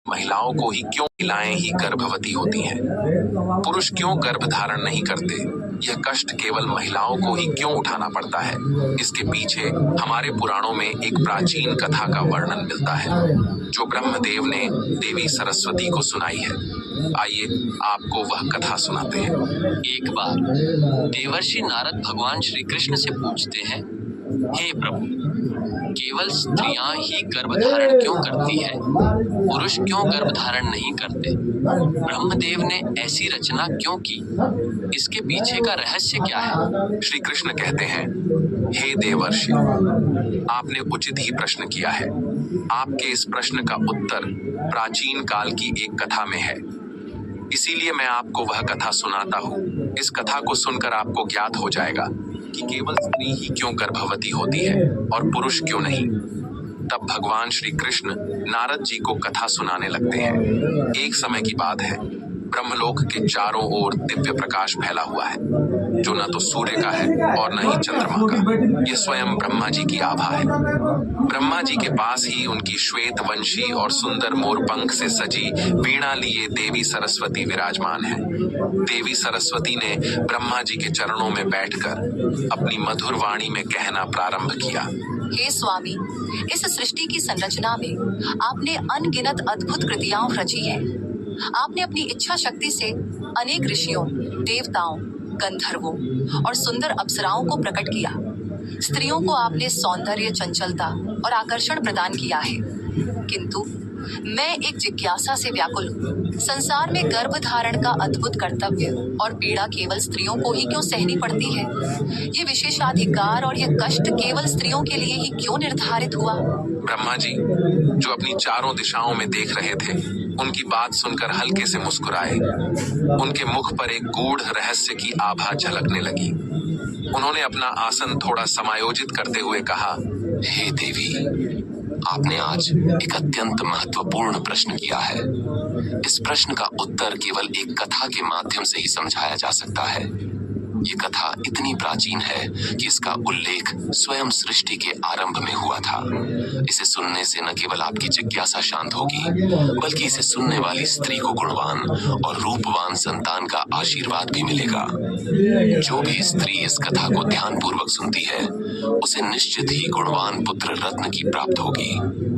महिलाओं को ही क्यों महिलाएं ही गर्भवती होती हैं? पुरुष क्यों गर्भ धारण नहीं करते? यह कष्ट केवल महिलाओं को ही क्यों उठाना पड़ता है? इसके पीछे हमारे पुराणों में एक प्राचीन कथा का वर्णन मिलता है जो ब्रह्मदेव ने देवी सरस्वती को सुनाई है। आइए आपको वह कथा सुनाते हैं। एक बार देवर्षि नारद भगवान श्री कृष्ण से पूछते हैं, हे प्रभु, केवल स्त्रियां ही गर्भ धारण क्यों करती है? पुरुष क्यों गर्भ धारण नहीं करते? ब्रह्मदेव ने ऐसी रचना क्यों की? इसके पीछे का रहस्य क्या है? श्री कृष्ण कहते हैं, हे देवर्षि, आपने उचित ही प्रश्न किया है। आपके इस प्रश्न का उत्तर प्राचीन काल की एक कथा में है, इसीलिए मैं आपको वह कथा सुनाता हूँ। इस कथा को सुनकर आपको ज्ञात हो जाएगा कि केवल स्त्री ही क्यों गर्भवती होती है और पुरुष क्यों नहीं। तब भगवान श्री कृष्ण नारद जी को कथा सुनाने लगते हैं। एक समय की बात है, ब्रह्मलोक के चारों ओर दिव्य प्रकाश फैला हुआ है, जो न तो सूर्य का है और न ही चंद्रमा का। यह स्वयं ब्रह्मा जी की आभा है। ब्रह्मा जी के पास ही उनकी श्वेत वंशी और सुंदर मोरपंख से सजी वीणा लिए देवी सरस्वती विराजमान है। देवी सरस्वती ने ब्रह्मा जी के चरणों में बैठकर अपनी मधुर वाणी में कहना प्रारंभ किया। हे स्वामी, इस सृष्टि की संरचना में आपने अनगिनत अद्भुत कृतियां रची हैं। आपने अपनी इच्छा शक्ति से अनेक ऋषियों, देवताओं, गंधर्वों और सुंदर अप्सराओं को प्रकट किया। स्त्रियों को आपने सौंदर्य, चंचलता और आकर्षण प्रदान किया है, किंतु मैं एक जिज्ञासा से व्याकुल हूँ। संसार में गर्भ धारण का अद्भुत कर्तव्य और पीड़ा केवल स्त्रियों को ही क्यों सहनी पड़ती है? ये विशेषाधिकार और ये कष्ट केवल स्त्रियों के लिए ही क्यों निर्धारित हुआ? ब्रह्मा जी, जो अपनी चारों दिशाओं में देख रहे थे, उनकी बात सुनकर हल्के से मुस्कुराए। उनके मुख पर एक गूढ़ रहस्य की आभा झलकने लगी। उन्होंने अपना आसन थोड़ा समायोजित करते हुए कहा, हे देवी, आपने आज एक अत्यंत महत्वपूर्ण प्रश्न किया है। इस प्रश्न का उत्तर केवल एक कथा के माध्यम से ही समझाया जा सकता है। ये कथा इतनी प्राचीन है कि इसका उल्लेख स्वयं सृष्टि के आरंभ में हुआ था। इसे सुनने से न केवल आपकी जिज्ञासा शांत होगी, बल्कि इसे सुनने वाली स्त्री को गुणवान और रूपवान संतान का आशीर्वाद भी मिलेगा। जो भी स्त्री इस कथा को ध्यानपूर्वक सुनती है, उसे निश्चित ही गुणवान पुत्र रत्न की प्राप्त होगी।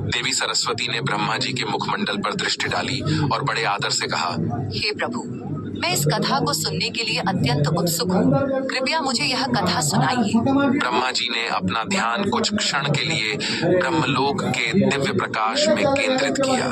देवी सरस्वती ने ब्रह्मा जी के मुखमंडल पर दृष्टि डाली और बड़े आदर से कहा, हे प्रभु, मैं इस कथा को सुनने के लिए अत्यंत उत्सुक हूँ। कृपया मुझे यह कथा सुनाइए। ब्रह्मा जी ने अपना ध्यान कुछ क्षण के लिए ब्रह्मलोक के दिव्य प्रकाश में केंद्रित किया।